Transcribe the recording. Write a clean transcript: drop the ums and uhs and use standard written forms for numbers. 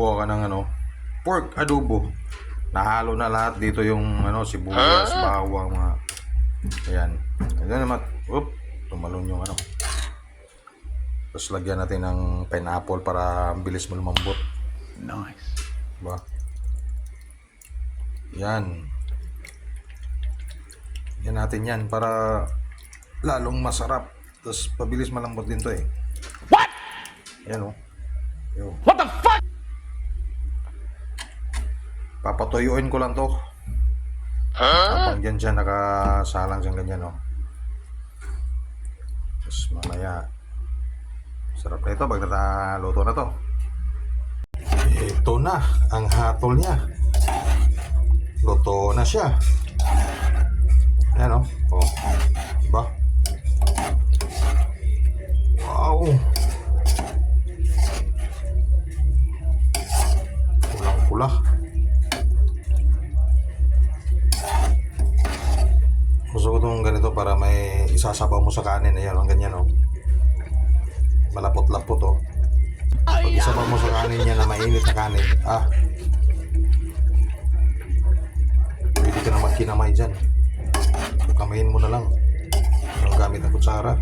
Kuha ka ng pork adobo. Nahalo na lahat dito yung sibuyas, bawang, mga ayan. Ayan naman. Tumalon yung Tapos lagyan natin ng pineapple para bilis mo lumambot. Nice. Diba? Yan. Yan natin yan para lalong masarap. Tapos pabilis malambot din to eh. What? Yan Yo. What the fuck? Papatuyuin ko lang to. Habang dyan nakasalang dyan ganyan Tapos mamaya sarap na ito pag naluto na to. Ito na ang hatol niya. Luto na siya. Ayan diba? Wow. Pulang-pula. Gusto ko itong ganito para may isasabaw mo sa kanin. Ayan, ang ganyan malapot-lapot Pag isabaw mo sa kanin niya na mainit na kanin, pwede ka na magkinamay dyan. Kamayin mo na lang gamit ang kutsara.